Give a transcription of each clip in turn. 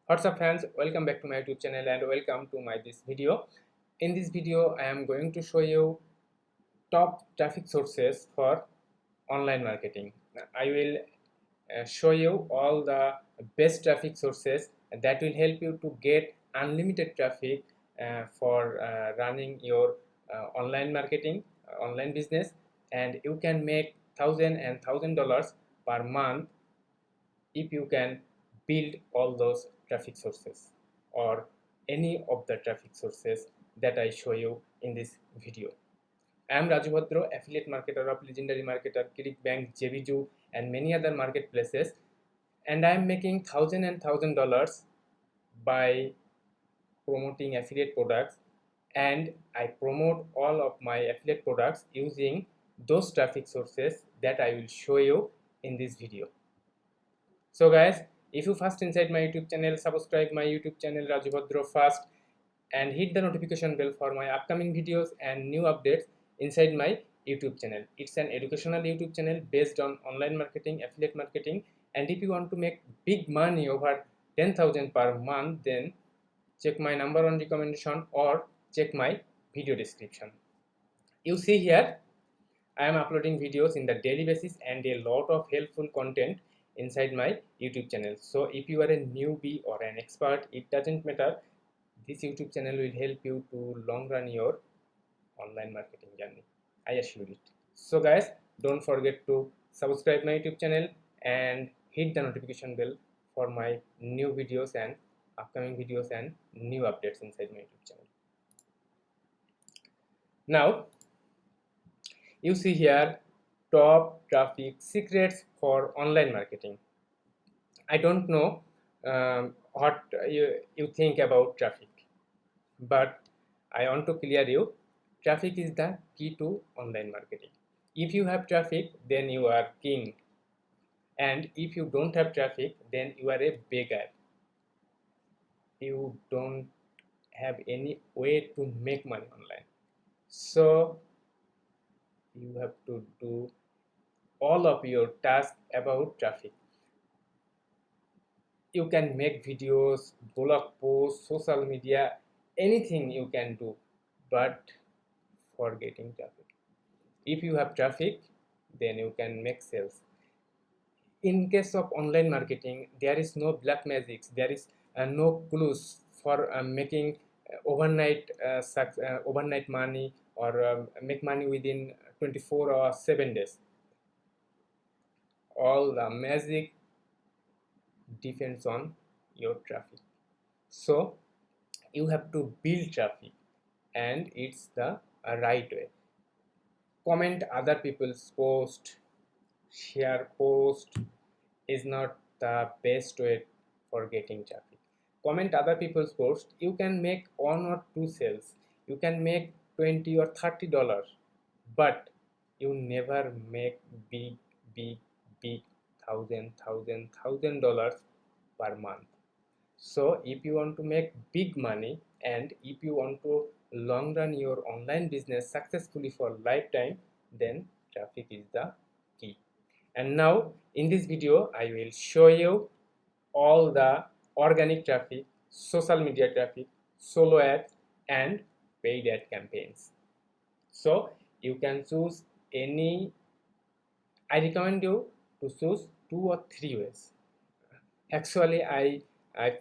What's up friends, welcome back to my YouTube channel and welcome to this video. In this video I am going to show you top traffic sources for online marketing. I will show you all the best traffic sources that will help you to get unlimited traffic for running your online marketing, online business, and you can make $1,000 per month if you can build all those traffic sources or any of the traffic sources that I show you in this video. I am Raju Bhadro, affiliate marketer of Legendary Marketer, ClickBank, JVJoo, and many other marketplaces, and I am making $1,000 by promoting affiliate products, and I promote all of my affiliate products using those traffic sources that I will show you in this video. So guys, if you first inside my YouTube channel, subscribe my YouTube channel Raju Bhadro first and hit the notification bell for my upcoming videos and new updates inside my YouTube channel. It's an educational YouTube channel based on online marketing, affiliate marketing, and if you want to make big money over 10,000 per month, then check my number on recommendation or check my video description. You see here, I am uploading videos in the daily basis and a lot of helpful content inside my YouTube channel. So if you are a newbie or an expert, it doesn't matter. This YouTube channel will help you to long run your online marketing journey. I assure it. So guys, don't forget to subscribe my YouTube channel and hit the notification bell for my new videos and upcoming videos and new updates inside my YouTube channel. Now, you see here top traffic secrets for online marketing. I don't know what you think about traffic, but I want to clear you. Traffic is the key to online marketing. If you have traffic, then you are king, and if you don't have traffic, then you are a beggar. You don't have any way to make money online, so you have to do all of your tasks about traffic. You can make videos, blog posts, social media, anything you can do, but for getting traffic. If you have traffic, then you can make sales. In case of online marketing, there is no black magic, there is no clues for making overnight money or make money within 24 or 7 days. All the magic depends on your traffic. So you have to build traffic, and it's the right way. Comment other people's post, share post is not the best way for getting traffic. Comment other people's post, you can make 1 or 2 sales, you can make 20 or $30, but you never make big $1,000 per month. So if you want to make big money and if you want to long run your online business successfully for lifetime, then traffic is the key. And now in this video I will show you all the organic traffic, social media traffic, solo ads, and paid ad campaigns. So you can choose any. I recommend you to choose 2 or 3 ways. Actually I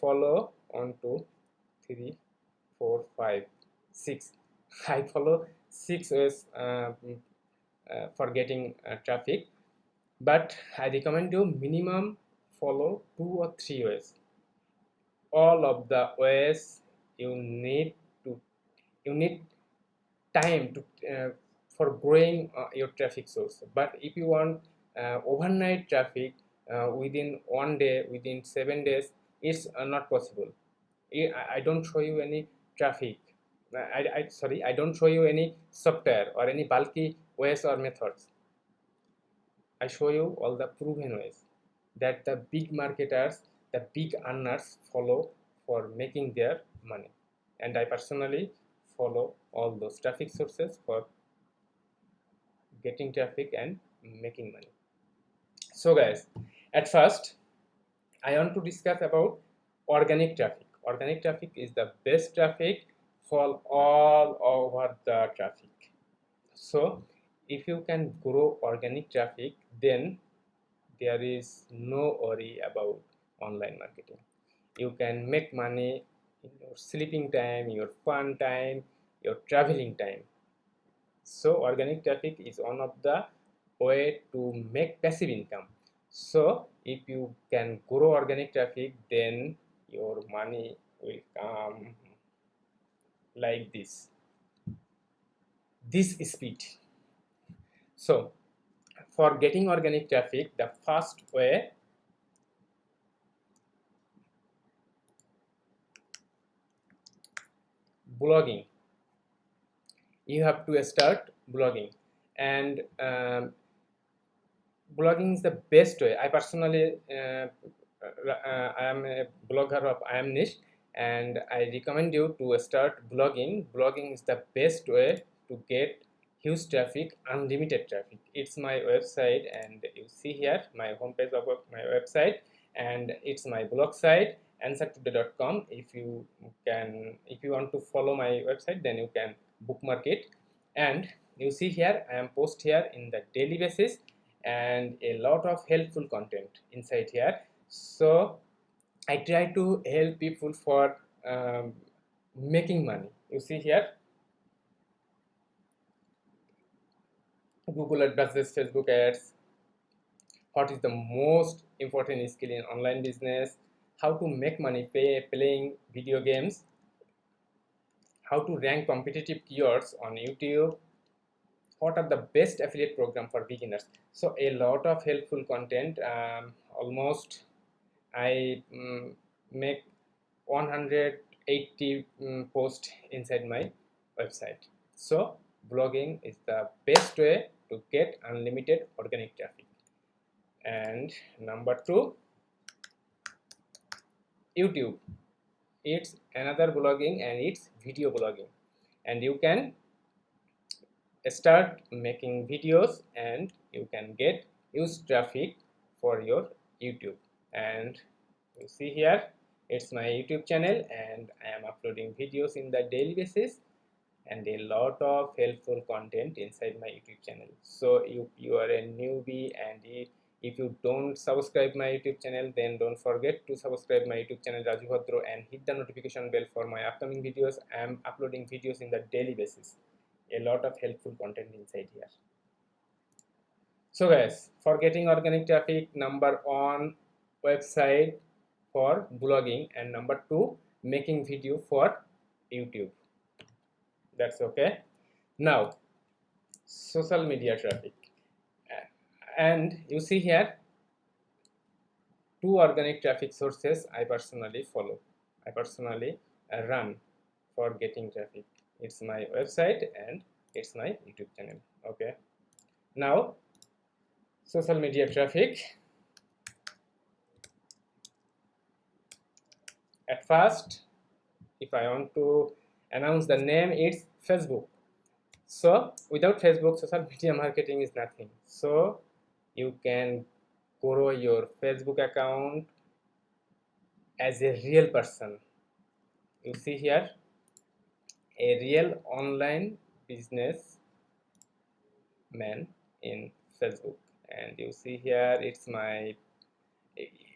follow 1, 2, 3, 4, 5, 6. I follow 6 ways for getting traffic, but I recommend you minimum follow 2 or 3 ways. All of the ways you need time to for growing your traffic source. But if you want overnight traffic within 1 day, within 7 days, it's not possible. I don't show you any traffic. I don't show you any software or any bulky ways or methods. I show you all the proven ways that the big marketers, the big earners follow for making their money. And I personally follow all those traffic sources for getting traffic and making money. So guys, at first I want to discuss about Organic traffic. Organic traffic is the best traffic for all over the traffic. So if you can grow organic traffic, then there is no worry about online marketing. You can make money in your sleeping time, your fun time, your traveling time. So organic traffic is one of the way to make passive income. So if you can grow organic traffic, then your money will come like this speed. So for getting organic traffic, the first way, blogging. You have to start blogging, and blogging is the best way. I personally I am a blogger of I am Niche, and I recommend you to start blogging. Blogging is the best way to get huge traffic, unlimited traffic. It's my website, and you see here my homepage of my website, and it's my blog site, answertoday.com. If you want to follow my website, then you can bookmark it. And you see here I am post here in the daily basis, and a lot of helpful content inside here. So I try to help people for making money. You see here, Google advertises, Facebook ads, what is the most important skill in online business, how to make money playing video games, how to rank competitive keywords on YouTube, what are the best affiliate program for beginners. So a lot of helpful content. Almost I make 180 posts inside my website. So blogging is the best way to get unlimited organic traffic. And number two, YouTube. It's another blogging, and it's video blogging, and you can start making videos and you can get huge traffic for your YouTube. And you see here, it's my YouTube channel, and I am uploading videos in the daily basis, and a lot of helpful content inside my YouTube channel. So you are a newbie, and if you don't subscribe my YouTube channel, then don't forget to subscribe my YouTube channel Raju Bhadro, and hit the notification bell for my upcoming videos. I am uploading videos in the daily basis, a lot of helpful content inside here. So guys, for getting organic traffic, number one, website for blogging, and number two, making video for YouTube. That's okay. Now social media traffic, and you see here two organic traffic sources I personally follow, I personally run for getting traffic. It's my website and it's my YouTube channel. Okay, now social media traffic. At first, if I want to announce the name, it's Facebook. So without Facebook, social media marketing is nothing. So you can grow your Facebook account as a real person. You see here, a real online business man in Facebook, and you see here, it's my,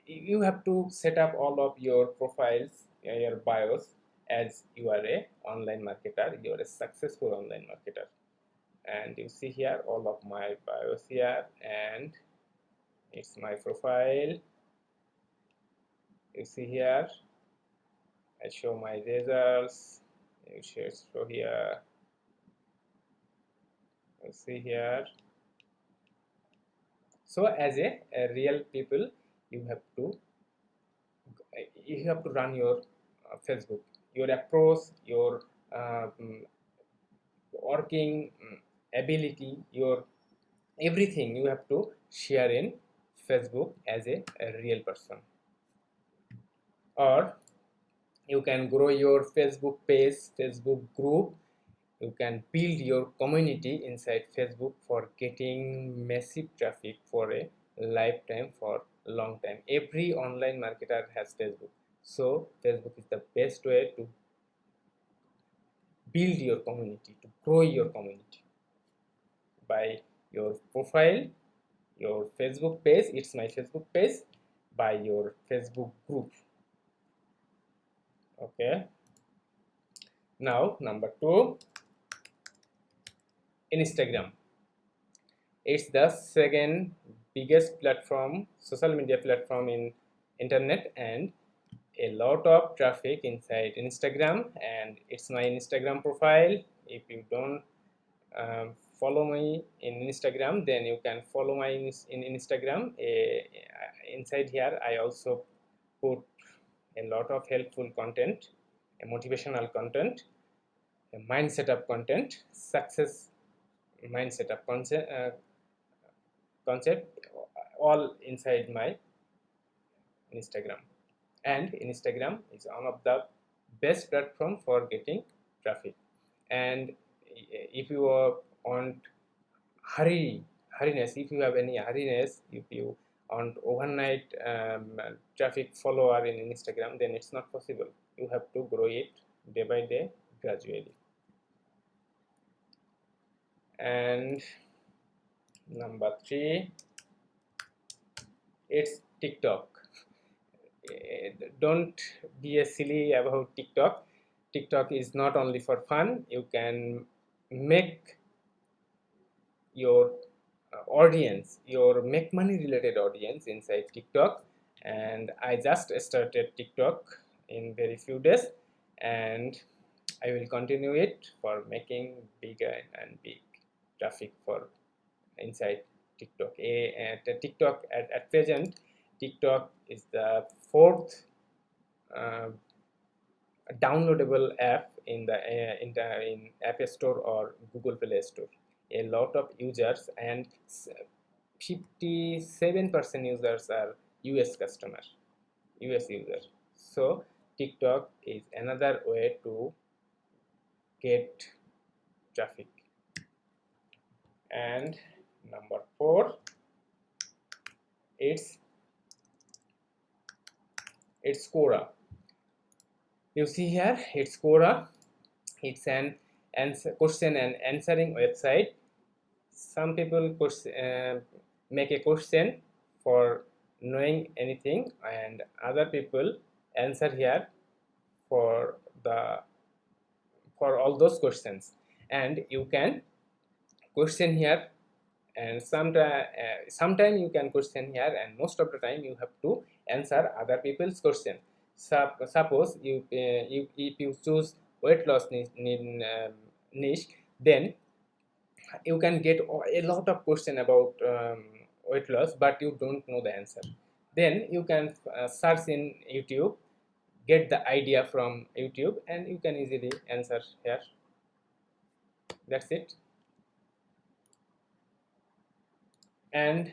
you have to set up all of your profiles, your bios, as you are a online marketer, you are a successful online marketer. And you see here all of my bios here, and it's my profile. You see here, I show my results. You show here, you see here. So as a real people, you have to run your Facebook, your approach, your working ability, your everything you have to share in Facebook as a real person. Or you can grow your Facebook page, Facebook group. You can build your community inside Facebook for getting massive traffic for a lifetime, for long time. Every online marketer has Facebook. So Facebook is the best way to build your community, to grow your community by your profile, your Facebook page. It's my Facebook page, by your Facebook group. Okay. Now number 2, Instagram. It's the second biggest platform, social media platform in internet, and a lot of traffic inside Instagram. And it's my Instagram profile. If you don't follow me in Instagram, then you can follow my in Instagram. Inside here I also put a lot of helpful content, a motivational content, a mind setup content, success mind setup concept, all inside my Instagram. And Instagram is one of the best platform for getting traffic. And if you want hurriness, if you have any hurriness, if you want overnight traffic follower in Instagram, then it's not possible. You have to grow it day by day, gradually. And number 3, it's TikTok. Don't be a silly about TikTok. TikTok is not only for fun. You can make your audience, your make money related audience inside TikTok. And I just started TikTok in very few days, and I will continue it for making bigger and big traffic for inside TikTok. TikTok at present, TikTok is the 4th downloadable app in App Store or Google Play Store. A lot of users, and 57% users are US customers, US users. So TikTok is another way to get traffic. And number 4, it's Quora. You see here, it's Quora. It's an question and answering website. Some people make a question for knowing anything, and other people answer here for all those questions. And you can question here, and sometime you can question here, and most of the time you have to answer other people's question. Suppose if you choose weight loss niche, then you can get a lot of question about weight loss, but you don't know the answer. Then you can search in YouTube, get the idea from YouTube, and you can easily answer here. That's it. And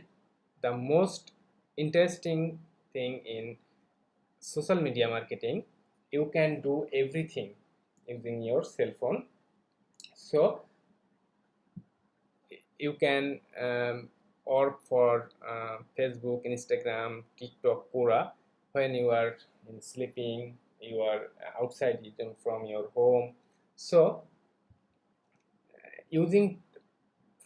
the most interesting thing in social media marketing, you can do everything using your cell phone. So you can work for Facebook, Instagram, TikTok, Quora when you are sleeping, you are outside from your home. So using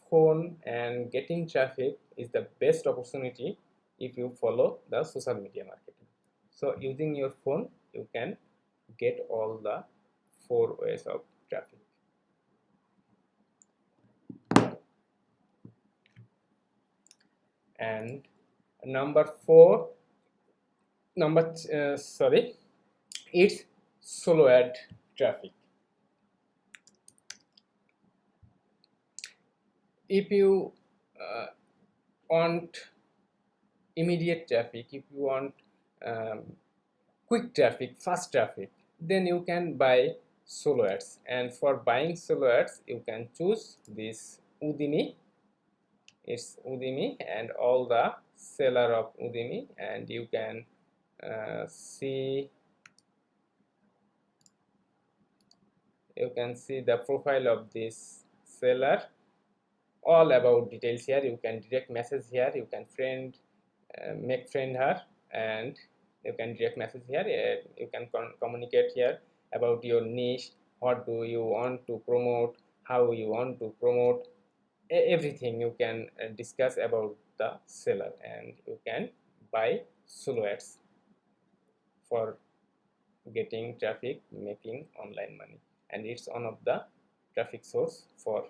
phone and getting traffic is the best opportunity if you follow the social media marketing. So using your phone, you can get all the 4 ways of traffic. And number 4, it's solo ad traffic. If you want immediate traffic, if you want quick traffic, fast traffic, then you can buy solo ads. And for buying solo ads, you can choose this Udemy. It's Udemy, and all the seller of Udemy, and you can see the profile of this seller, all about details here. You can direct message here, you can make friend her, and You can direct message here. You can communicate here about your niche, what do you want to promote, how you want to promote, everything you can discuss about the seller, and you can buy solo ads for getting traffic, making online money, and it's one of the traffic source for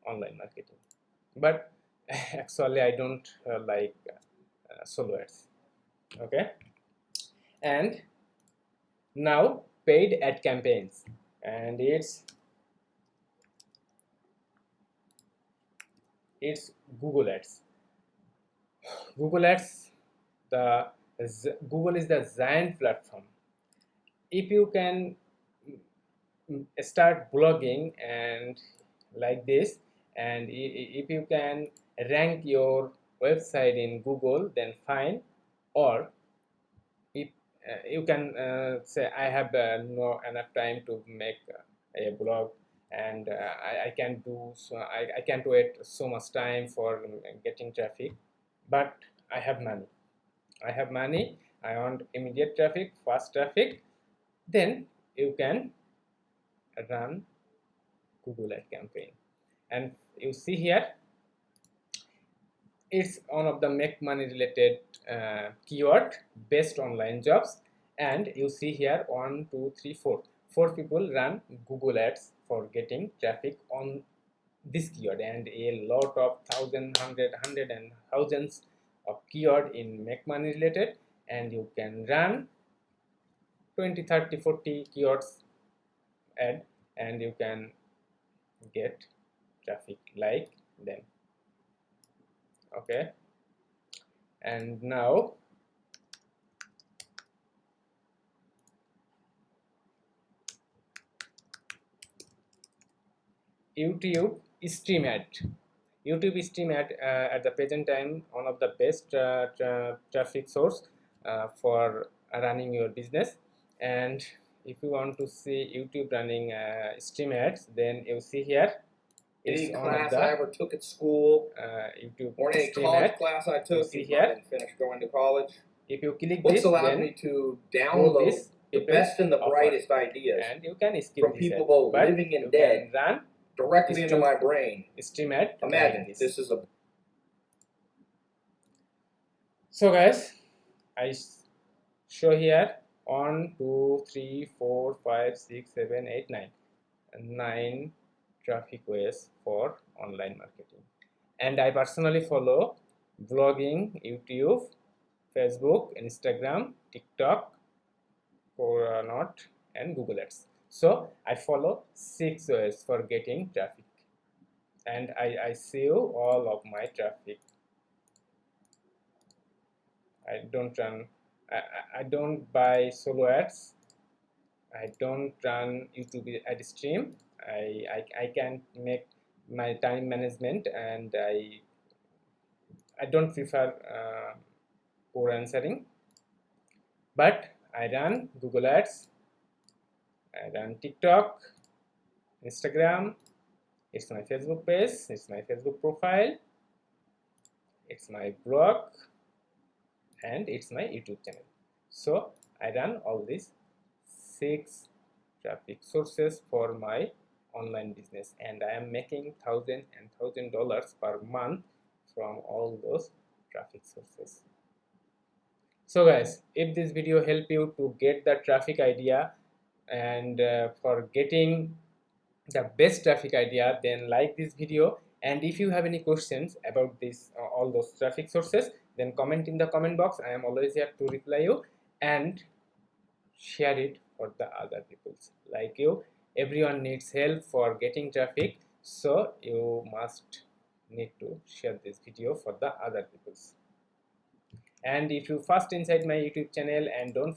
online marketing. But actually I don't like solo ads. Okay, and now paid ad campaigns, and it's Google Ads. Google Ads, the Google is the giant platform. If you can start blogging and like this, and if you can rank your website in Google, then fine. Or if you can say I have no enough time to make a blog, and I can't do so, I can't wait so much time for getting traffic, but I have money. I want immediate traffic, fast traffic. Then you can run Google Ad campaign, and you see here it's one of the make money related keyword based online jobs. And you see here 1 2 3 4 people run Google Ads for getting traffic on this keyword, and a lot of hundred and thousands of keyword in make money related, and you can run 20 30 40 keywords ad, and you can get traffic like them. Okay, and now YouTube stream ad. YouTube stream ad at the present time one of the best traffic source for running your business. And if you want to see YouTube running stream ads, then you see here any class I ever took at school, YouTube or any stream college ad. class I took, see here, I didn't finish going to college. If you click Books this, allowed then me to download the best and the brightest ideas, and you can skip from people both living and dead run directly into my brain. Stream ad. Imagine this is a. So guys, I show here 1 2 3 4 5 6 7 8 9 traffic ways for online marketing. And I personally follow blogging, YouTube, Facebook, Instagram, TikTok, Not, and Google Ads. So I follow 6 ways for getting traffic, and I save all of my traffic. I don't run I don't buy solo ads. I don't run YouTube ad stream. I can make my time management, and I don't prefer poor answering. But I run Google Ads, I run TikTok, Instagram, it's my Facebook page, it's my Facebook profile, it's my blog, and it's my YouTube channel. So I run all these 6 traffic sources for my online business, and I am making $1,000 per month from all those traffic sources. So guys, if this video help you to get the traffic idea, and for getting the best traffic idea, then like this video. And if you have any questions about this all those traffic sources, then comment in the comment box. I am always here to reply you, and share it for the other people like you. Everyone needs help for getting traffic, so you must need to share this video for the other people. And if you first inside my YouTube channel, and don't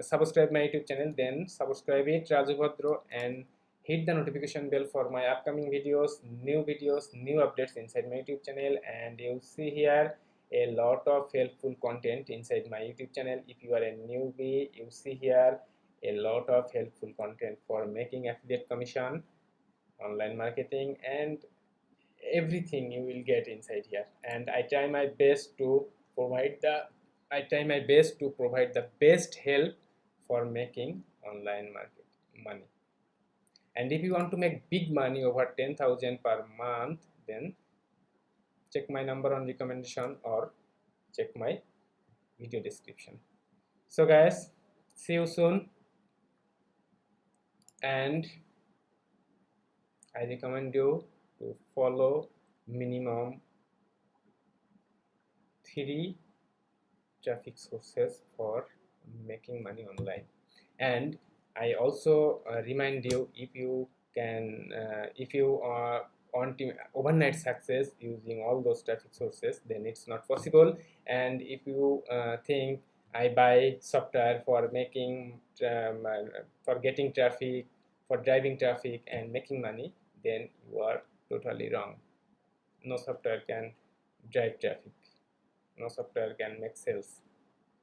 subscribe my YouTube channel, then subscribe it, Raju Bhadro, and hit the notification bell for my upcoming videos, new updates inside my YouTube channel. And you see here a lot of helpful content inside my YouTube channel. If you are a newbie, you see here a lot of helpful content for making affiliate commission, online marketing, and everything you will get inside here. And I try my best to provide the I try my best to provide the best help for making online market money. And if you want to make big money over 10,000 per month, then check my number on recommendation or check my video description. So guys, see you soon, and I recommend you to follow minimum 3 traffic sources for making money online. And I also remind you, if you can if you want overnight success using all those traffic sources, then it's not possible. And if you think I buy software for making for getting traffic, for driving traffic and making money, then you are totally wrong. No software can drive traffic, no software can make sales.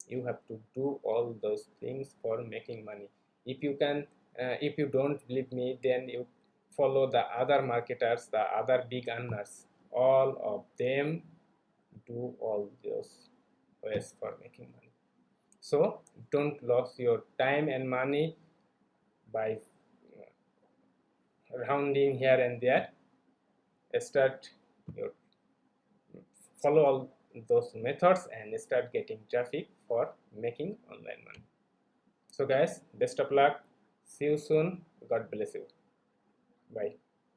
You have to do all those things for making money. If you can if you don't believe me, then you follow the other marketers, the other big earners. All of them do all those ways for making money. So don't lose your time and money by rounding here and there. Start your follow all those methods and start getting traffic for making online money. So guys, best of luck. See you soon. God bless you. Bye.